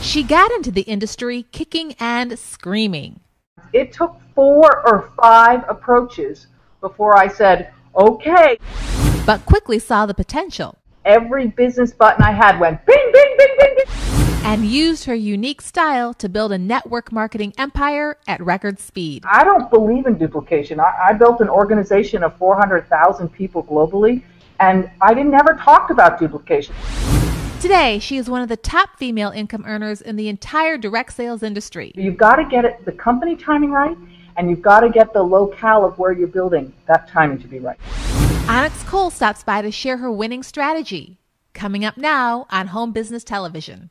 She got into the industry kicking and screaming. It took 4 or 5 approaches before I said, okay. But quickly saw the potential. Every business button I had went bing, bing, bing, bing, bing. And used her unique style to build a network marketing empire at record speed. I don't believe in duplication. I built an organization of 400,000 people globally, and I never talked about duplication. Today, she is one of the top female income earners in the entire direct sales industry. You've got to get the company timing right, and you've got to get the locale of where you're building that timing to be right. Onyx Coale stops by to share her winning strategy. Coming up now on Home Business Television.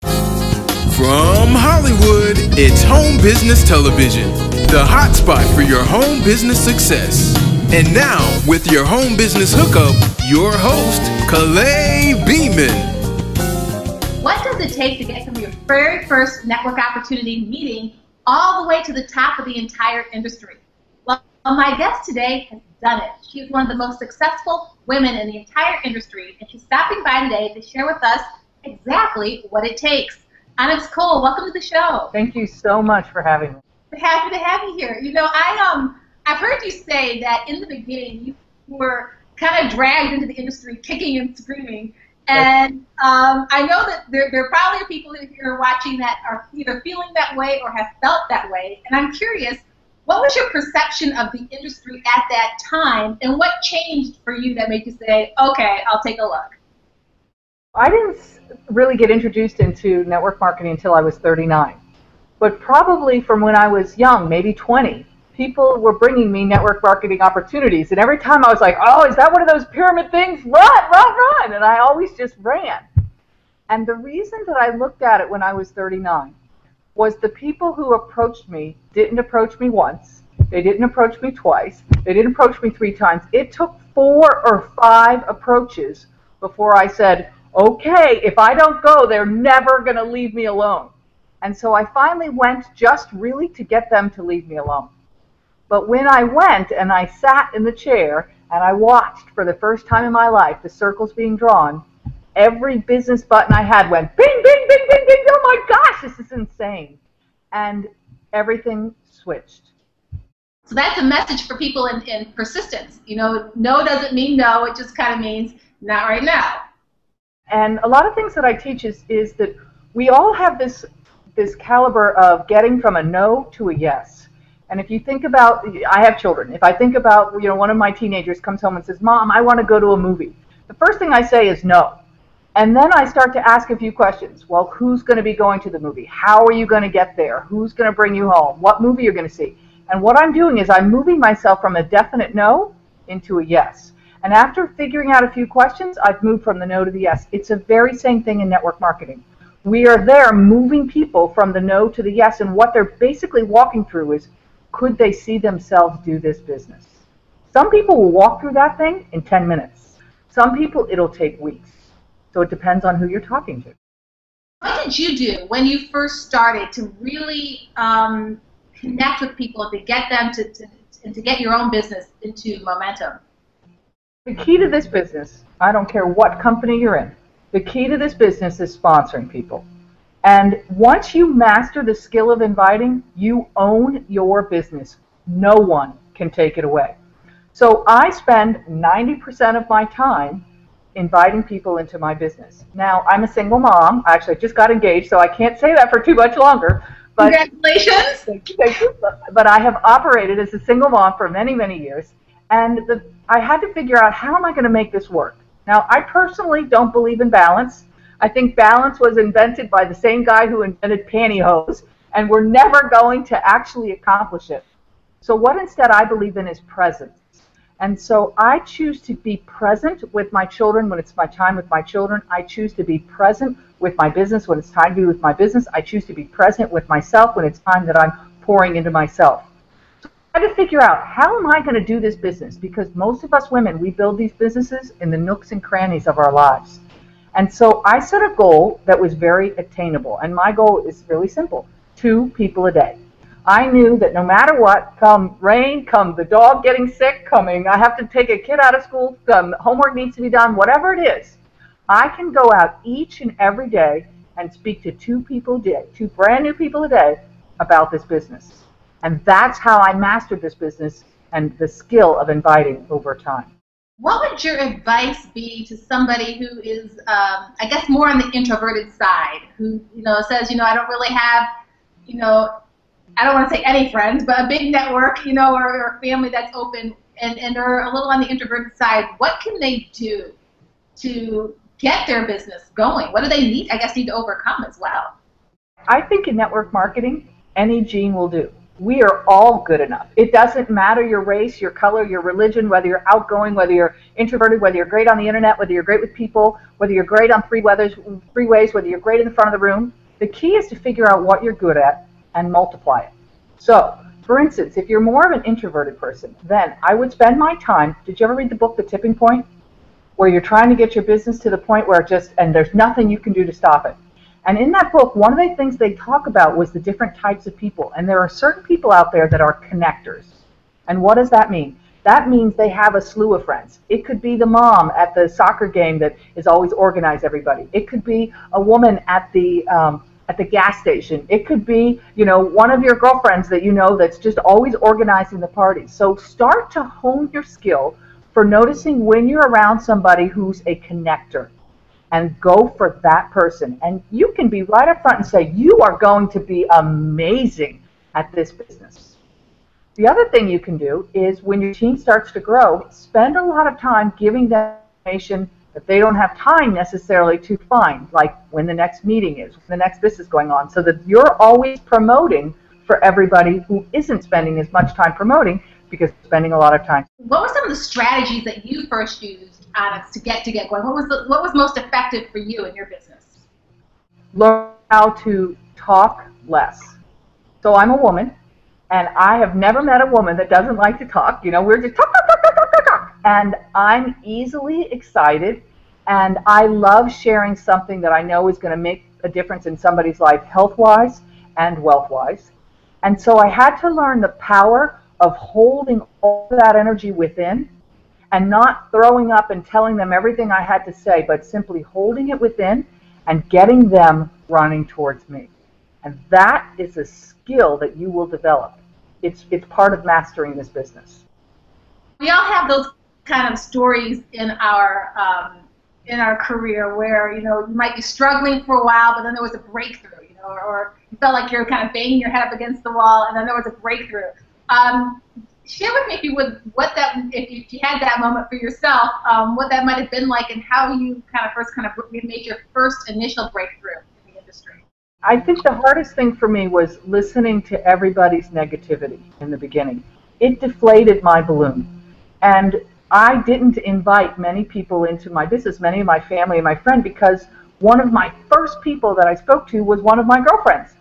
From Hollywood, it's Home Business Television, the hotspot for your home business success. And now, with your home business hookup, your host, Coale Beeman. What does it take to get from your very first network opportunity meeting all the way to the top of the entire industry? Well, my guest today has done it. She is one of the most successful women in the entire industry, and she's stopping by today to share with us exactly what it takes. Onyx Coale, welcome to the show. Thank you so much for having me. We're happy to have you here. You know, I've heard you say that in the beginning you were kind of dragged into the industry kicking and screaming. And I know that there probably are people who are watching that are either feeling that way or have felt that way. And I'm curious, what was your perception of the industry at that time, and what changed for you that made you say, okay, I'll take a look? I didn't really get introduced into network marketing until I was 39. But probably from when I was young, maybe 20, people were bringing me network marketing opportunities. And every time I was like, oh, is that one of those pyramid things? Run, run, run. And I always just ran. And the reason that I looked at it when I was 39 was the people who approached me didn't approach me once. They didn't approach me twice. They didn't approach me 3 times. It took 4 or 5 approaches before I said, okay, if I don't go, they're never going to leave me alone. And so I finally went just really to get them to leave me alone. But when I went and I sat in the chair and I watched for the first time in my life the circles being drawn, every business button I had went bing, bing, bing, bing, bing. Oh my gosh, this is insane. And everything switched. So that's a message for people in persistence. You know, no doesn't mean no. It just kind of means not right now. And a lot of things that I teach is that we all have this caliber of getting from a no to a yes. And if you think about, I have children. If I think about, you know, one of my teenagers comes home and says, Mom, I want to go to a movie. The first thing I say is no. And then I start to ask a few questions. Well, who's going to be going to the movie? How are you going to get there? Who's going to bring you home? What movie you're going to see? And what I'm doing is I'm moving myself from a definite no into a yes. And after figuring out a few questions, I've moved from the no to the yes. It's a very same thing in network marketing. We are there moving people from the no to the yes, and what they're basically walking through is, could they see themselves do this business? Some people will walk through that thing in 10 minutes. Some people, it'll take weeks. So it depends on who you're talking to. What did you do when you first started to really connect with people, to get them to get your own business into momentum? The key to this business, I don't care what company you're in, the key to this business is sponsoring people. And once you master the skill of inviting, you own your business. No one can take it away. So I spend 90% of my time inviting people into my business. Now, I'm a single mom. Actually, I just got engaged, so I can't say that for too much longer. But congratulations! Thank you. But I have operated as a single mom for many, many years. And I had to figure out, how am I going to make this work? Now, I personally don't believe in balance. I think balance was invented by the same guy who invented pantyhose, and we're never going to actually accomplish it. So what instead I believe in is presence. And so I choose to be present with my children when it's my time with my children. I choose to be present with my business when it's time to be with my business. I choose to be present with myself when it's time that I'm pouring into myself. I had to figure out, how am I going to do this business? Because most of us women, we build these businesses in the nooks and crannies of our lives. And so I set a goal that was very attainable. And my goal is really simple: 2 people a day. I knew that no matter what, come rain, come the dog getting sick, coming I have to take a kid out of school, homework needs to be done, whatever it is, I can go out each and every day and speak to 2 people a day, 2 brand new people a day about this business. And that's how I mastered this business and the skill of inviting over time. What would your advice be to somebody who is, I guess, more on the introverted side, who, says, I don't really have, I don't want to say any friends, but a big network, or family that's open, and are a little on the introverted side? What can they do to get their business going? What do they need to overcome as well? I think in network marketing, any gene will do. We are all good enough. It doesn't matter your race, your color, your religion, whether you're outgoing, whether you're introverted, whether you're great on the internet, whether you're great with people, whether you're great on freeways, whether you're great in the front of the room. The key is to figure out what you're good at and multiply it. So, for instance, if you're more of an introverted person, then I would spend my time. Did you ever read the book The Tipping Point? Where you're trying to get your business to the point where and there's nothing you can do to stop it. And in that book, one of the things they talk about was the different types of people. And there are certain people out there that are connectors. And what does that mean? That means they have a slew of friends. It could be the mom at the soccer game that is always organized everybody. It could be a woman at the gas station. It could be, one of your girlfriends that that's just always organizing the parties. So start to hone your skill for noticing when you're around somebody who's a connector. And go for that person. And you can be right up front and say, you are going to be amazing at this business. The other thing you can do is when your team starts to grow, spend a lot of time giving them information that they don't have time necessarily to find, like when the next meeting is, when the next this is going on, so that you're always promoting for everybody who isn't spending as much time promoting because they're spending a lot of time. What were some of the strategies that you first used, Onyx, to get going? What was most effective for you in your business? Learn how to talk less. So I'm a woman, and I have never met a woman that doesn't like to talk. We're just talk. And I'm easily excited, and I love sharing something that I know is going to make a difference in somebody's life, health-wise and wealth-wise. And so I had to learn the power of holding all that energy within and not throwing up and telling them everything I had to say, but simply holding it within and getting them running towards me. And that is a skill that you will develop. It's part of mastering this business. We all have those kind of stories in our career where, you might be struggling for a while, but then there was a breakthrough, or you felt like you're kind of banging your head up against the wall, and then there was a breakthrough. Share with me if you had that moment for yourself, what that might have been like and how you made your first initial breakthrough in the industry. I think the hardest thing for me was listening to everybody's negativity in the beginning. It deflated my balloon. And I didn't invite many people into my business, many of my family and my friend, because one of my first people that I spoke to was one of my girlfriends.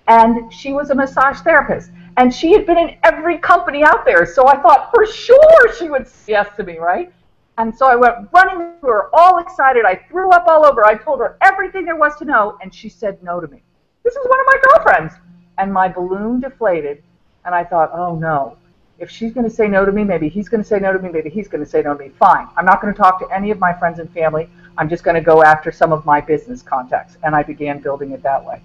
And she was a massage therapist. And she had been in every company out there, so I thought for sure she would say yes to me, right? And so I went running to her, all excited. I threw up all over. I told her everything there was to know, and she said no to me. This is one of my girlfriends. And my balloon deflated, and I thought, oh no. If she's going to say no to me, maybe he's going to say no to me, maybe he's going to say no to me. Fine. I'm not going to talk to any of my friends and family. I'm just going to go after some of my business contacts. And I began building it that way.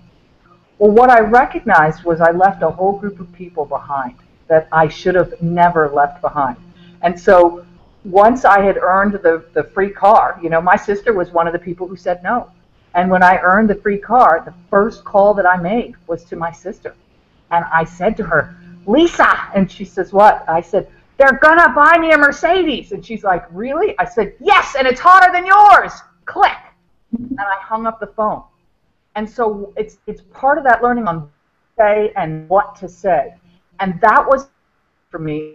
Well, what I recognized was I left a whole group of people behind that I should have never left behind. And so once I had earned the free car, my sister was one of the people who said no. And when I earned the free car, the first call that I made was to my sister. And I said to her, Lisa, and she says, what? I said, they're going to buy me a Mercedes. And she's like, really? I said, yes, and it's hotter than yours. Click. And I hung up the phone. And so it's part of that learning on what to say and what to say. And that was, for me,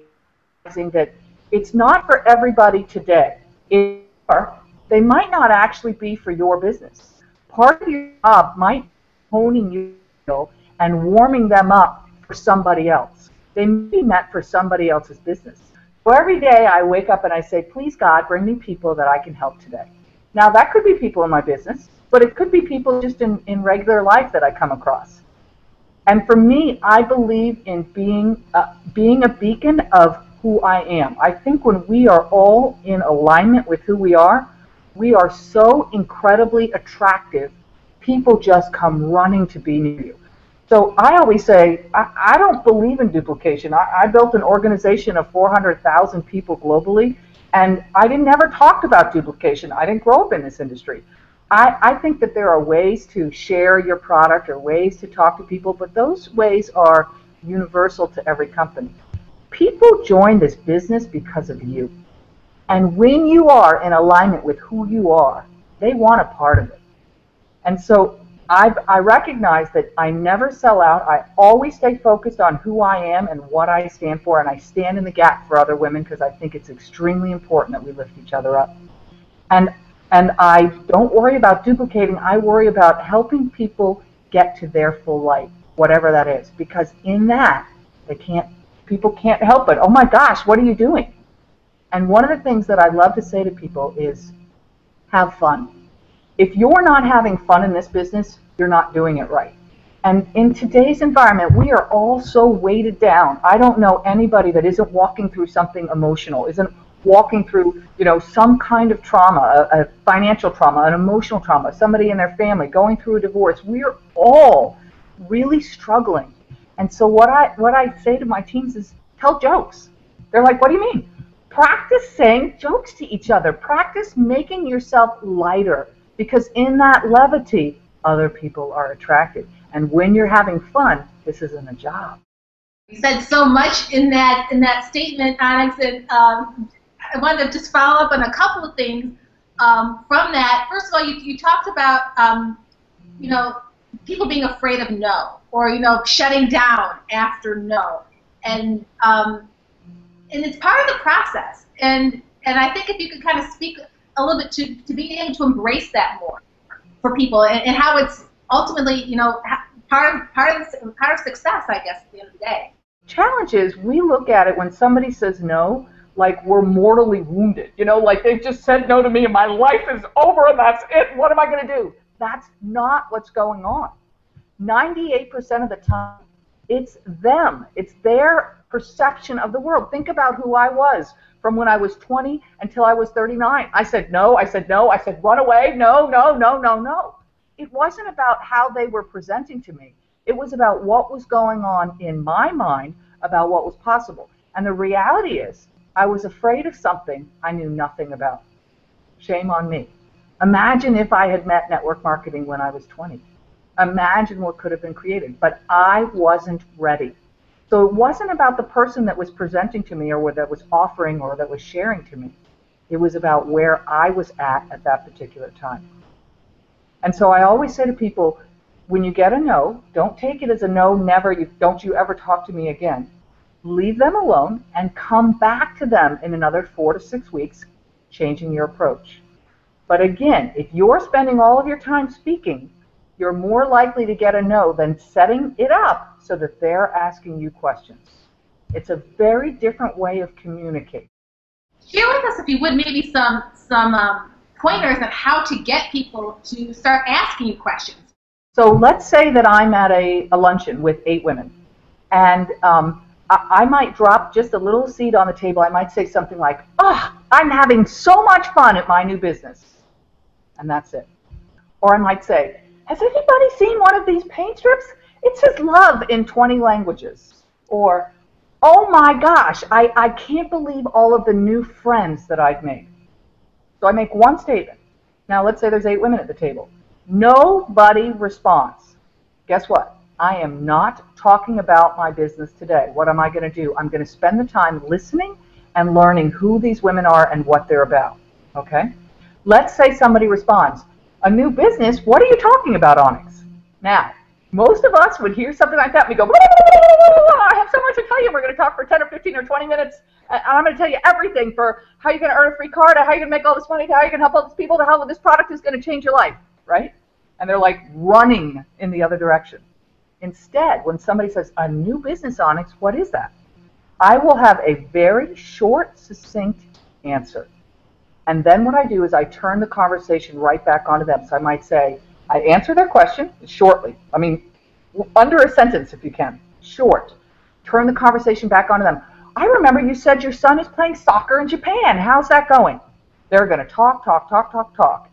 that it's not for everybody today. They might not actually be for your business. Part of your job might be honing your skill and warming them up for somebody else. They may be meant for somebody else's business. So every day I wake up and I say, please God, bring me people that I can help today. Now that could be people in my business, but it could be people just in regular life that I come across. And for me, I believe in being a beacon of who I am. I think when we are all in alignment with who we are so incredibly attractive people just come running to be near you. So I always say, I don't believe in duplication. I built an organization of 400,000 people globally, and I never talked about duplication. I didn't grow up in this industry. I think that there are ways to share your product or ways to talk to people, but those ways are universal to every company. People join this business because of you. And when you are in alignment with who you are, they want a part of it. And so I recognize that I never sell out. I always stay focused on who I am and what I stand for, and I stand in the gap for other women because I think it's extremely important that we lift each other up. And I don't worry about duplicating. I worry about helping people get to their full light, whatever that is, because in that people can't help it. Oh my gosh, what are you doing? And one of the things that I love to say to people is have fun. If you're not having fun in this business, you're not doing it right. And in today's environment, we are all so weighted down. I don't know anybody that isn't walking through something emotional, isn't walking through, some kind of trauma, a financial trauma, an emotional trauma, somebody in their family going through a divorce. We're all really struggling. And so what I say to my teams is tell jokes. They're like, what do you mean? Practice saying jokes to each other. Practice making yourself lighter, because in that levity, other people are attracted. And when you're having fun, this isn't a job. You said so much in that statement, Onyx, and I wanted to just follow up on a couple of things from that. First of all, you talked about people being afraid of no, or shutting down after no, and it's part of the process. And I think if you could kind of speak a little bit to being able to embrace that more for people, and how it's ultimately part of success, I guess, at the end of the day. Challenge is we look at it when somebody says no like we're mortally wounded. Like they've just said no to me and my life is over and that's it. What am I going to do? That's not what's going on. 98% of the time, it's them. It's their perception of the world. Think about who I was from when I was 20 until I was 39. I said no, I said no, I said run away, no, no, no, no, no. It wasn't about how they were presenting to me. It was about what was going on in my mind about what was possible. And the reality is, I was afraid of something I knew nothing about. Shame on me. Imagine if I had met network marketing when I was 20. Imagine what could have been created. But I wasn't ready. So it wasn't about the person that was presenting to me or that was offering or that was sharing to me. It was about where I was at that particular time. And so I always say to people, when you get a no, don't take it as a no, never, don't you ever talk to me again. Leave them alone and come back to them in another 4 to 6 weeks, changing your approach. But again, if you're spending all of your time speaking, you're more likely to get a no than setting it up so that they're asking you questions. It's a very different way of communicating. Share with us, if you would, maybe some pointers on how to get people to start asking you questions. So let's say that I'm at a luncheon with 8 women, and I might drop just a little seed on the table. I might say something like, I'm having so much fun at my new business. And that's it. Or I might say, has anybody seen one of these paint strips? It says love in 20 languages. Or, oh my gosh, I can't believe all of the new friends that I've made. So I make one statement. Now let's say there's 8 women at the table. Nobody responds. Guess what? I am not talking about my business today. What am I going to do? I'm going to spend the time listening and learning who these women are and what they're about. Okay? Let's say somebody responds, a new business? What are you talking about, Onyx? Now, most of us would hear something like that and we go, I have so much to tell you. We're going to talk for 10 or 15 or 20 minutes, and I'm going to tell you everything for how you're going to earn a free card, how you're going to make all this money, how you're going to help all these people, how this product is going to change your life, right? And they're like running in the other direction. Instead, when somebody says, a new business, Onyx, what is that? I will have a very short, succinct answer. And then what I do is I turn the conversation right back onto them. So I might say, I answer their question shortly. I mean, under a sentence if you can. Short. Turn the conversation back onto them. I remember you said your son is playing soccer in Japan. How's that going? They're going to talk.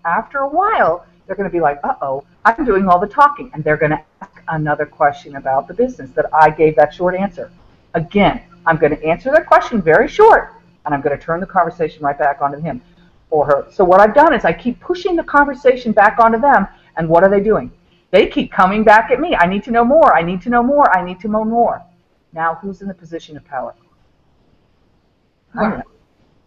After a while, They're going to be like, uh-oh, I'm doing all the talking. And they're going to ask another question about the business that I gave that short answer. Again, I'm going to answer their question very short, and I'm going to turn the conversation right back onto him or her. So what I've done is I keep pushing the conversation back onto them, and what are they doing? They keep coming back at me. I need to know more. I need to know more. I need to know more. Now, who's in the position of power? I'm in,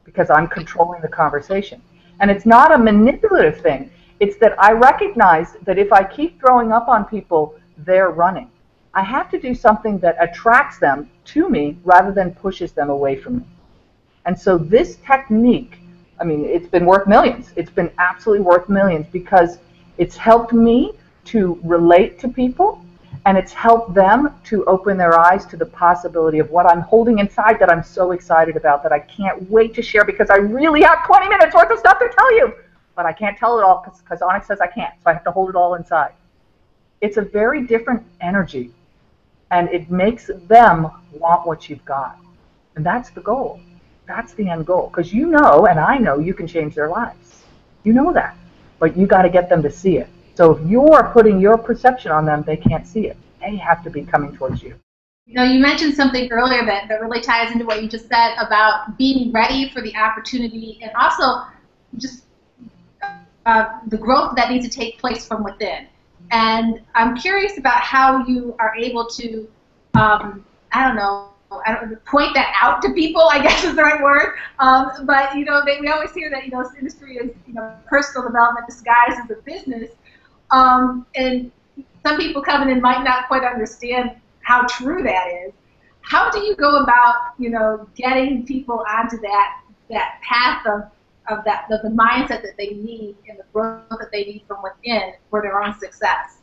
because I'm controlling the conversation. And it's not a manipulative thing. It's that I recognize that if I keep throwing up on people, they're running. I have to do something that attracts them to me rather than pushes them away from me. And so this technique, I mean, it's been worth millions. It's been absolutely worth millions because it's helped me to relate to people, and it's helped them to open their eyes to the possibility of what I'm holding inside that I'm so excited about that I can't wait to share because I really have 20 minutes worth of stuff to tell you. But I can't tell it all because Onyx says I can't, so I have to hold it all inside. It's a very different energy, and it makes them want what you've got. And that's the goal. That's the end goal. Because you know, and I know, you can change their lives. You know that. But you got to get them to see it. So if you're putting your perception on them, they can't see it. They have to be coming towards you. You know, you mentioned something earlier that really ties into what you just said about being ready for the opportunity and also just the growth that needs to take place from within. And I'm curious about how you are able to, point that out to people, I guess is the right word. But, you know, we always hear that, you know, this industry is, you know, personal development disguised as a business. And some people coming in might not quite understand how true that is. How do you go about, you know, getting people onto that path of the mindset that they need and the growth that they need from within for their own success?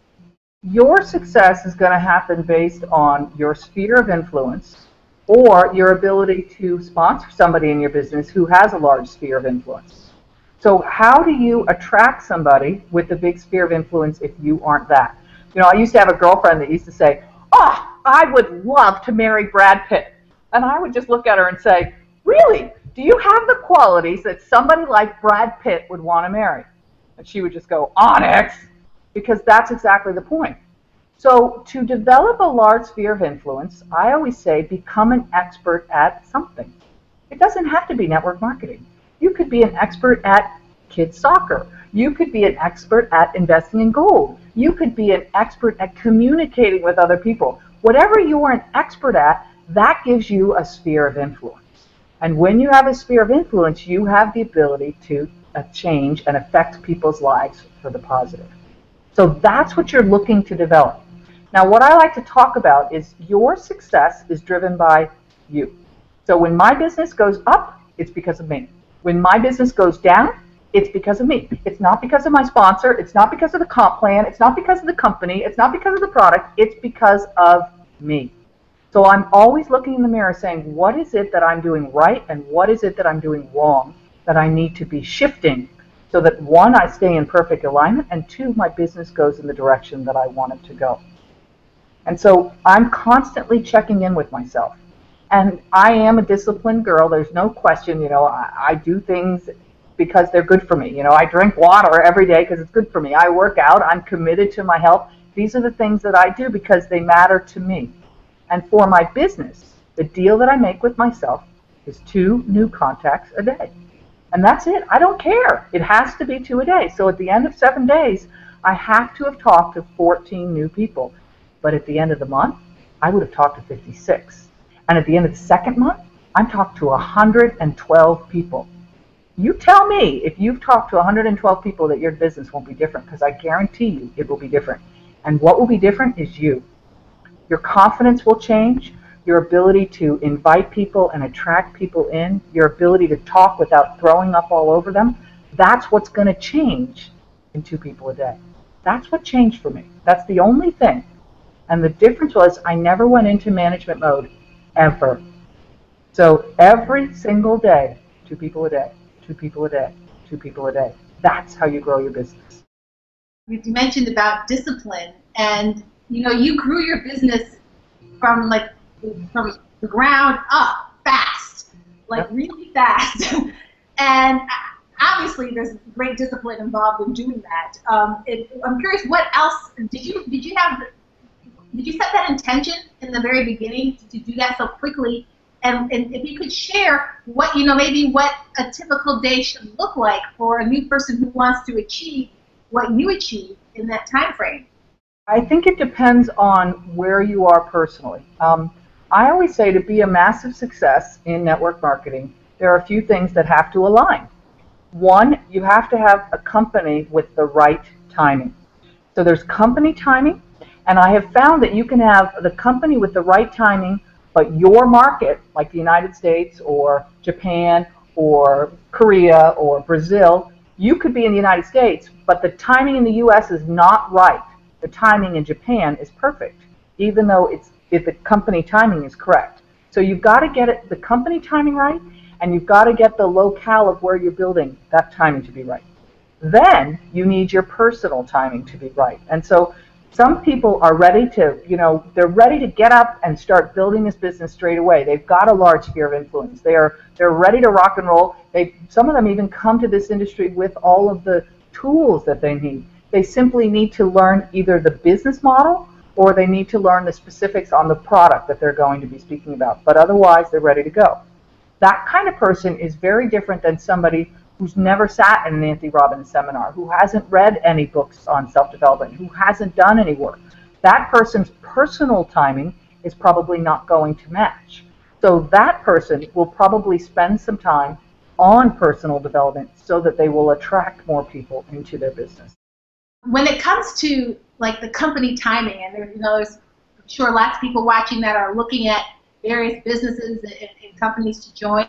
Your success is going to happen based on your sphere of influence or your ability to sponsor somebody in your business who has a large sphere of influence. So how do you attract somebody with a big sphere of influence if you aren't that? You know, I used to have a girlfriend that used to say, oh, I would love to marry Brad Pitt. And I would just look at her and say, really? Do you have the qualities that somebody like Brad Pitt would want to marry? And she would just go, Onyx, because that's exactly the point. So to develop a large sphere of influence, I always say become an expert at something. It doesn't have to be network marketing. You could be an expert at kids soccer. You could be an expert at investing in gold. You could be an expert at communicating with other people. Whatever you are an expert at, that gives you a sphere of influence. And when you have a sphere of influence, you have the ability to change and affect people's lives for the positive. So that's what you're looking to develop. Now, what I like to talk about is your success is driven by you. So when my business goes up, it's because of me. When my business goes down, it's because of me. It's not because of my sponsor. It's not because of the comp plan. It's not because of the company. It's not because of the product. It's because of me. So I'm always looking in the mirror saying, what is it that I'm doing right and what is it that I'm doing wrong that I need to be shifting so that, one, I stay in perfect alignment, and two, my business goes in the direction that I want it to go. And so I'm constantly checking in with myself. And I am a disciplined girl. There's no question. You know, I do things because they're good for me. You know, I drink water every day because it's good for me. I work out. I'm committed to my health. These are the things that I do because they matter to me. And for my business, the deal that I make with myself is 2 new contacts a day. And that's it. I don't care. It has to be 2 a day. So at the end of 7 days, I have to have talked to 14 new people. But at the end of the month, I would have talked to 56. And at the end of the second month, I'm talked to 112 people. You tell me if you've talked to 112 people that your business won't be different, because I guarantee you it will be different. And what will be different is you. Your confidence will change, your ability to invite people and attract people in, your ability to talk without throwing up all over them. That's what's going to change in 2 people a day. That's what changed for me. That's the only thing. And the difference was I never went into management mode, ever. So every single day, 2 people a day, 2 people a day, 2 people a day. That's how you grow your business. You mentioned about discipline, and you know, you grew your business from the ground up fast, like really fast. And obviously there's great discipline involved in doing that. I'm curious, what else did you set that intention in the very beginning to do that so quickly? And if you could share what, maybe what a typical day should look like for a new person who wants to achieve what you achieved in that time frame. I think it depends on where you are personally. I always say to be a massive success in network marketing, there are a few things that have to align. One, you have to have a company with the right timing. So there's company timing, and I have found that you can have the company with the right timing, but your market, like the United States or Japan or Korea or Brazil, you could be in the United States, but the timing in the US is not right. The timing in Japan is perfect, even though if the company timing is correct. So you've got to get the company timing right, and you've got to get the locale of where you're building that timing to be right. Then you need your personal timing to be right. And so some people are ready to, they're ready to get up and start building this business straight away. They've got a large sphere of influence. They're ready to rock and roll. Some of them even come to this industry with all of the tools that they need. They simply need to learn either the business model or they need to learn the specifics on the product that they're going to be speaking about. But otherwise, they're ready to go. That kind of person is very different than somebody who's never sat in an Anthony Robbins seminar, who hasn't read any books on self-development, who hasn't done any work. That person's personal timing is probably not going to match. So that person will probably spend some time on personal development so that they will attract more people into their business. When it comes to like the company timing, and there's I'm sure lots of people watching that are looking at various businesses and companies to join.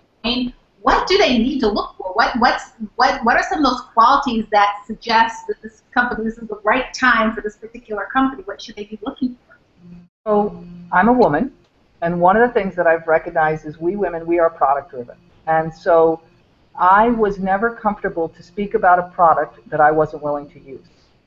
What do they need to look for? What are some of those qualities that suggest that this is the right time for this particular company? What should they be looking for? So I'm a woman, and one of the things that I've recognized is we women, we are product driven. And so I was never comfortable to speak about a product that I wasn't willing to use.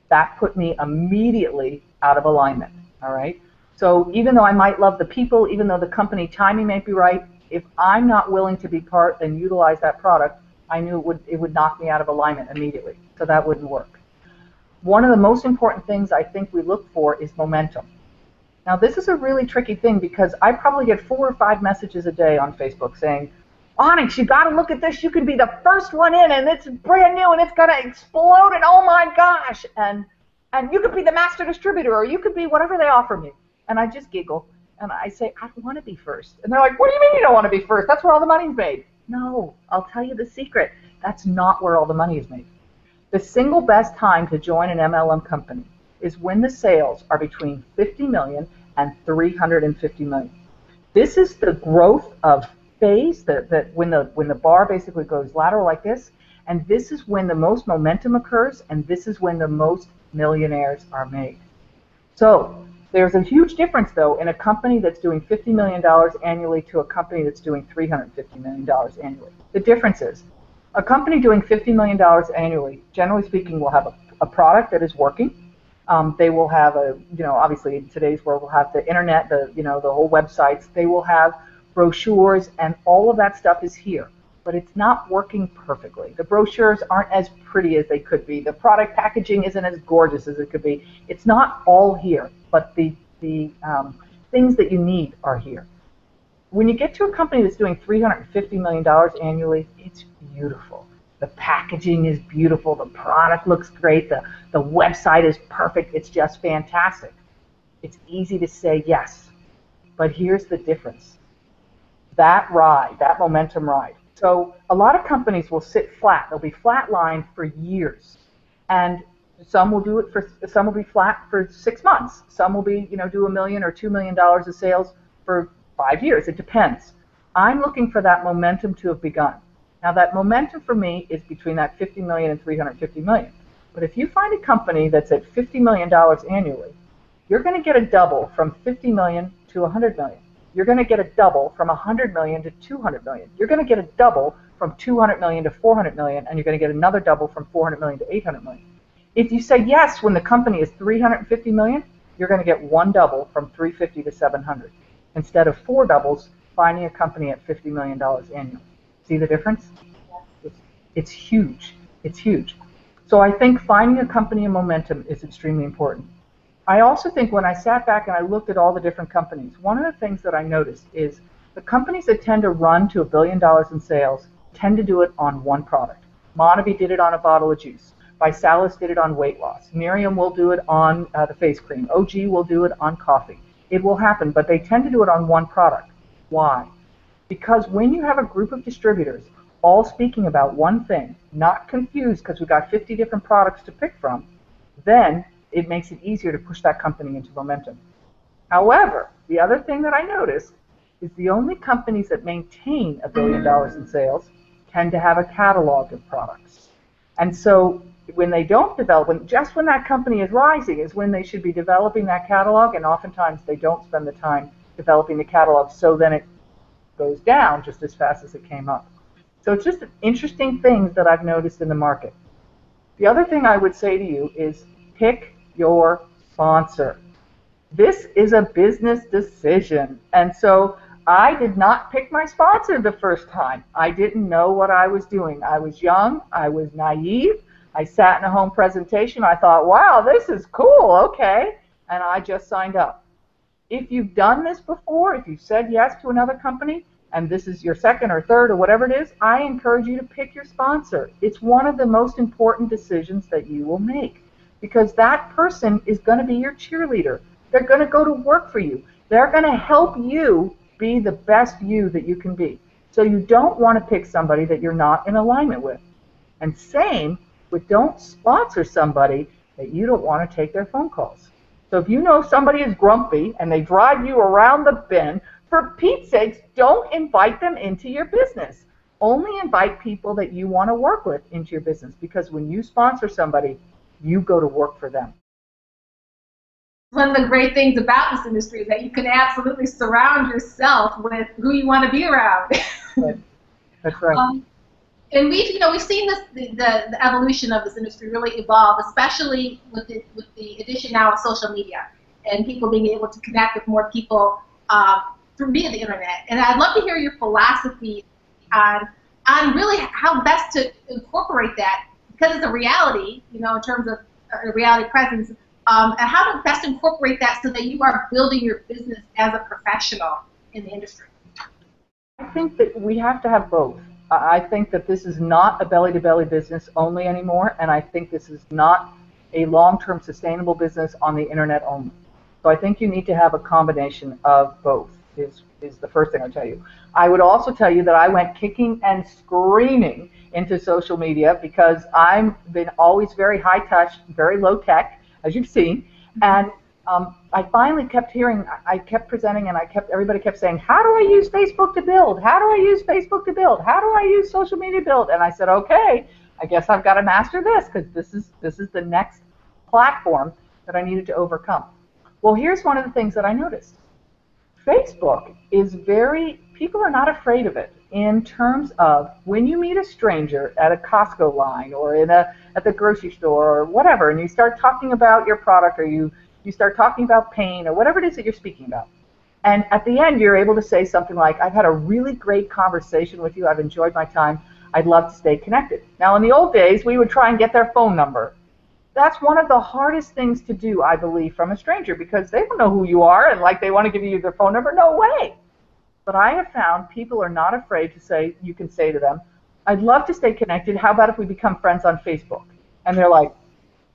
That put me immediately out of alignment, all right? So even though I might love the people, even though the company timing may be right, if I'm not willing to be part and utilize that product, I knew it would knock me out of alignment immediately. So that wouldn't work. One of the most important things I think we look for is momentum. Now this is a really tricky thing because I probably get 4 or 5 messages a day on Facebook saying, Onyx, you got to look at this. You could be the first one in, and it's brand new, and it's going to explode, and oh my gosh, and you could be the master distributor, or you could be whatever they offer me. And I just giggle, and I say, I want to be first. And they're like, what do you mean you don't want to be first? That's where all the money's made. No, I'll tell you the secret. That's not where all the money is made. The single best time to join an MLM company is when the sales are between 50 million and 350 million. This is the growth of phase that when the bar basically goes lateral like this, and this is when the most momentum occurs, and this is when the most millionaires are made. So there's a huge difference, though, in a company that's doing $50 million annually to a company that's doing $350 million annually. The difference is a company doing $50 million annually, generally speaking, will have a product that is working. They will have obviously in today's world, we'll have the internet, the whole websites. They will have brochures, and all of that stuff is here, but it's not working perfectly. The brochures aren't as pretty as they could be. The product packaging isn't as gorgeous as it could be. It's not all here, but the things that you need are here. When you get to a company that's doing $350 million annually, it's beautiful. The packaging is beautiful. The product looks great. The website is perfect. It's just fantastic. It's easy to say yes, but here's the difference. That ride, that momentum ride. So a lot of companies will sit flat. They'll be flatlined for years, and some will be flat for 6 months. Some will be, do $1 million or $2 million of sales for 5 years. It depends. I'm looking for that momentum to have begun. Now that momentum for me is between that 50 million and 350 million. But if you find a company that's at $50 million annually, you're going to get a double from 50 million to 100 million. You're going to get a double from 100 million to 200 million. You're going to get a double from 200 million to 400 million, and you're going to get another double from 400 million to 800 million. If you say yes when the company is 350 million, you're going to get one double from 350 to 700, instead of 4 doubles finding a company at $50 million annually. See the difference? It's huge. It's huge. So I think finding a company in momentum is extremely important. I also think when I sat back and I looked at all the different companies, one of the things that I noticed is the companies that tend to run to $1 billion in sales tend to do it on one product. Monavie did it on a bottle of juice. Visalis did it on weight loss. Miriam will do it on the face cream. OG will do it on coffee. It will happen, but they tend to do it on one product. Why? Because when you have a group of distributors all speaking about one thing, not confused because we've got 50 different products to pick from, then it makes it easier to push that company into momentum. However, the other thing that I noticed is the only companies that maintain $1 billion in sales tend to have a catalog of products. And so when they don't develop, just when that company is rising is when they should be developing that catalog, and oftentimes they don't spend the time developing the catalog, so then it goes down just as fast as it came up. So it's just interesting things that I've noticed in the market. The other thing I would say to you is pick your sponsor. This is a business decision. And so I did not pick my sponsor the first time. I didn't know what I was doing. I was young. I was naive. I sat in a home presentation. I thought, wow, this is cool. Okay. And I just signed up. If you've done this before, if you've said yes to another company, and this is your second or third or whatever it is, I encourage you to pick your sponsor. It's one of the most important decisions that you will make, because that person is going to be your cheerleader. They're going to go to work for you. They're going to help you be the best you that you can be. So you don't want to pick somebody that you're not in alignment with. And same with don't sponsor somebody that you don't want to take their phone calls. So if you know somebody is grumpy and they drive you around the bend, for Pete's sakes, don't invite them into your business. Only invite people that you want to work with into your business, because when you sponsor somebody, you go to work for them. One of the great things about this industry is that you can absolutely surround yourself with who you want to be around. Right. That's right. And we've seen the evolution of this industry really evolve, especially with the addition now of social media and people being able to connect with more people via the internet. And I'd love to hear your philosophy on really how best to incorporate that, because it's a reality, in terms of a reality presence, and how to best incorporate that so that you are building your business as a professional in the industry. I think that we have to have both. I think that this is not a belly-to-belly business only anymore, and I think this is not a long-term sustainable business on the internet only. So I think you need to have a combination of both, is the first thing I'll tell you. I would also tell you that I went kicking and screaming into social media because I've been always very high-touch, very low-tech, as you've seen, and I finally kept hearing, I kept presenting, and everybody kept saying, how do I use Facebook to build? How do I use Facebook to build? How do I use social media to build? And I said, okay, I guess I've got to master this, because this is the next platform that I needed to overcome. Well, here's one of the things that I noticed. Facebook is people are not afraid of it in terms of when you meet a stranger at a Costco line or at the grocery store or whatever, and you start talking about your product, or you start talking about pain or whatever it is that you're speaking about. And at the end, you're able to say something like, I've had a really great conversation with you. I've enjoyed my time. I'd love to stay connected. Now, in the old days, we would try and get their phone number. That's one of the hardest things to do, I believe, from a stranger, because they don't know who you are and they want to give you their phone number. No way. But I have found people are not afraid to say, you can say to them, I'd love to stay connected. How about if we become friends on Facebook? And they're like,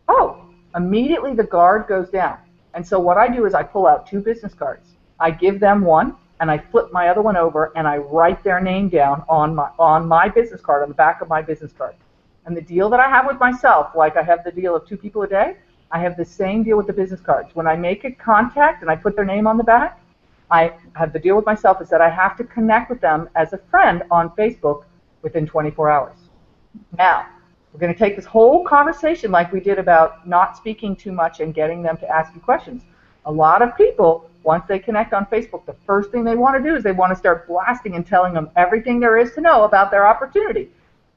oh. Immediately the guard goes down. And so what I do is I pull out 2 business cards. I give them one, and I flip my other one over, and I write their name down on my business card, on the back of my business card. And the deal that I have with myself, like I have the deal of 2 people a day, I have the same deal with the business cards. When I make a contact and I put their name on the back, I have the deal with myself is that I have to connect with them as a friend on Facebook within 24 hours. Now, we're going to take this whole conversation like we did about not speaking too much and getting them to ask you questions. A lot of people, once they connect on Facebook, the first thing they want to do is they want to start blasting and telling them everything there is to know about their opportunity.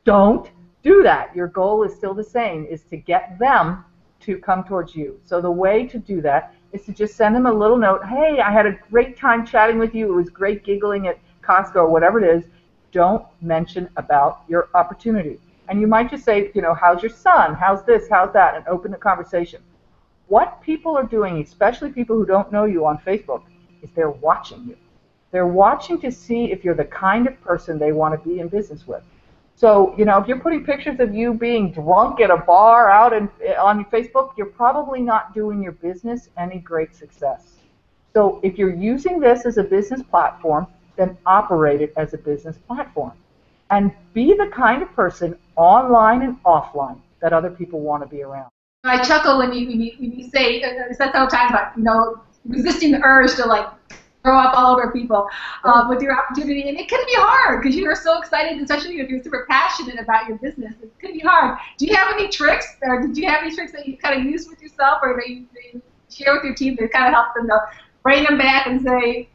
Don't do that. Your goal is still the same, is to get them to come towards you. So the way to do that is to just send them a little note. Hey, I had a great time chatting with you. It was great giggling at Costco or whatever it is. Don't mention about your opportunity. And you might just say, how's your son? How's this? How's that? And open the conversation. What people are doing, especially people who don't know you on Facebook, is they're watching you. They're watching to see if you're the kind of person they want to be in business with. So, if you're putting pictures of you being drunk at a bar out on your Facebook, you're probably not doing your business any great success. So if you're using this as a business platform, then operate it as a business platform. And be the kind of person online and offline that other people want to be around. I chuckle when you say, several times about, resisting the urge to throw up all over people with your opportunity. And it can be hard because you are so excited, especially if you're super passionate about your business. It can be hard. Do you have any tricks, or did you have any tricks that you kind of use with yourself, or that you share with your team to kind of help them to bring them back and say,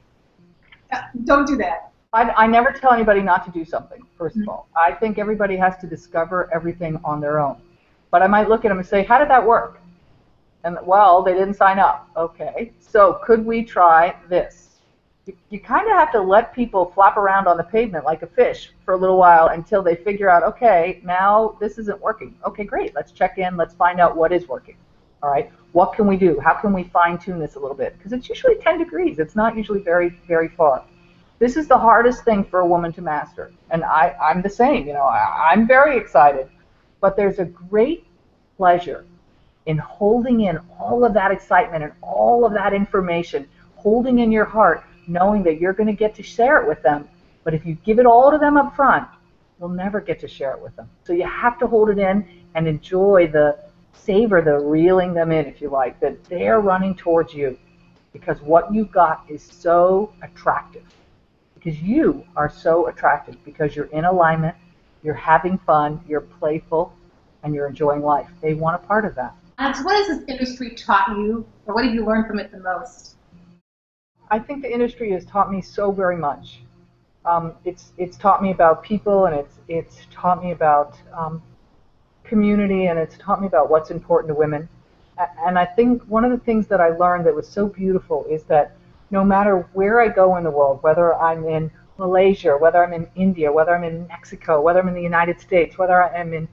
don't do that? I never tell anybody not to do something, first of all. I think everybody has to discover everything on their own. But I might look at them and say, how did that work? And, well, they didn't sign up. Okay, so could we try this? You kind of have to let people flap around on the pavement like a fish for a little while until they figure out, okay, now this isn't working. Okay, great, let's check in, let's find out what is working. All right, what can we do? How can we fine-tune this a little bit? Because it's usually 10 degrees. It's not usually very, very far. This is the hardest thing for a woman to master. And I'm the same, I'm very excited. But there's a great pleasure in holding in all of that excitement and all of that information, holding in your heart, knowing that you're going to get to share it with them. But if you give it all to them up front, you'll never get to share it with them. So you have to hold it in and enjoy savor the reeling them in, if you like, that they're running towards you. Because what you've got is so attractive. Because you are so attractive, because you're in alignment, you're having fun, you're playful, and you're enjoying life. They want a part of that. Alex, what has this industry taught you, or what have you learned from it the most? I think the industry has taught me so very much. It's taught me about people, and it's taught me about community, and it's taught me about what's important to women. And I think one of the things that I learned that was so beautiful is that no matter where I go in the world, whether I'm in Malaysia, whether I'm in India, whether I'm in Mexico, whether I'm in the United States, whether I'm in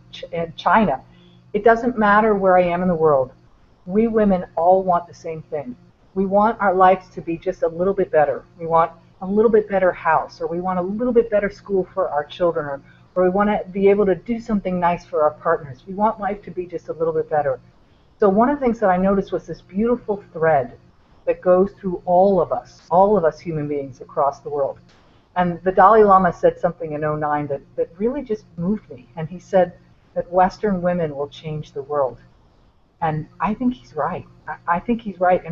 China, it doesn't matter where I am in the world. We women all want the same thing. We want our lives to be just a little bit better. We want a little bit better house, or we want a little bit better school for our children, or we want to be able to do something nice for our partners. We want life to be just a little bit better. So one of the things that I noticed was this beautiful thread that goes through all of us human beings across the world. And the Dalai Lama said something in '09 that really just moved me. And he said that Western women will change the world. And I think he's right. I think he's right.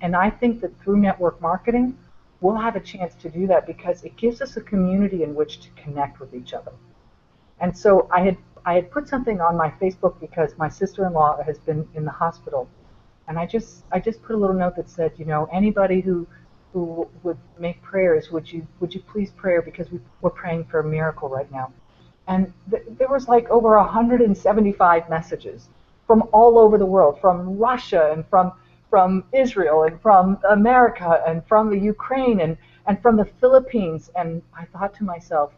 And I think that through network marketing, we'll have a chance to do that because it gives us a community in which to connect with each other. And so I had put something on my Facebook because my sister-in-law has been in the hospital. And I just put a little note that said, anybody who would make prayers, would you please pray, because we're praying for a miracle right now. And there was like over 175 messages from all over the world, from Russia and from Israel and from America and from the Ukraine and from the Philippines. And I thought to myself,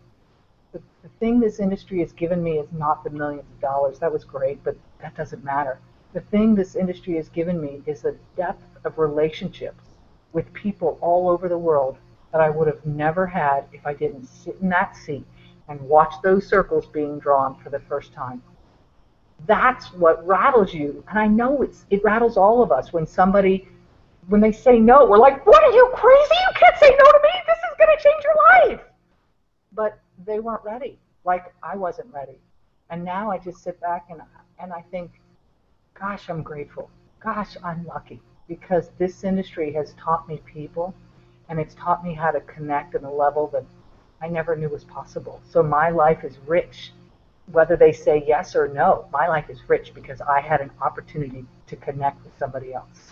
the thing this industry has given me is not the millions of dollars. That was great, but that doesn't matter. The thing this industry has given me is a depth of relationships with people all over the world that I would have never had if I didn't sit in that seat and watch those circles being drawn for the first time. That's what rattles you. And I know it rattles all of us when they say no, we're like, what, are you crazy? You can't say no to me. This is going to change your life. But they weren't ready, like I wasn't ready. And now I just sit back and I think, gosh, I'm grateful. Gosh, I'm lucky, because this industry has taught me people, and it's taught me how to connect at a level that I never knew was possible. So my life is rich. Whether they say yes or no, my life is rich because I had an opportunity to connect with somebody else.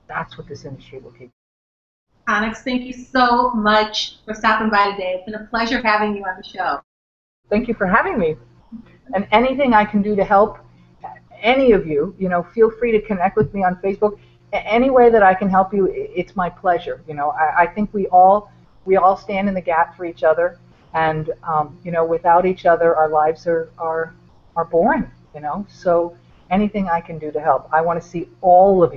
That's what this industry will keep. Onyx, thank you so much for stopping by today. It's been a pleasure having you on the show. Thank you for having me. And anything I can do to help any of you, feel free to connect with me on Facebook. Any way that I can help you, it's my pleasure. I think we all stand in the gap for each other, and without each other, our lives are are boring, you know. So anything I can do to help. I want to see all of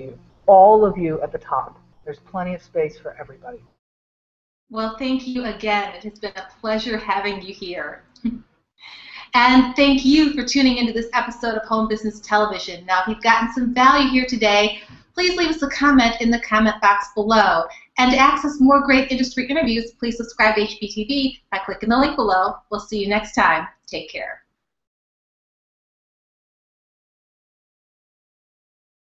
you at the top. There's plenty of space for everybody. Well, thank you again. It has been a pleasure having you here. And thank you for tuning into this episode of Home Business Television. Now, if you've gotten some value here today, please leave us a comment in the comment box below. And to access more great industry interviews, please subscribe to HBTV by clicking the link below. We'll see you next time. Take care.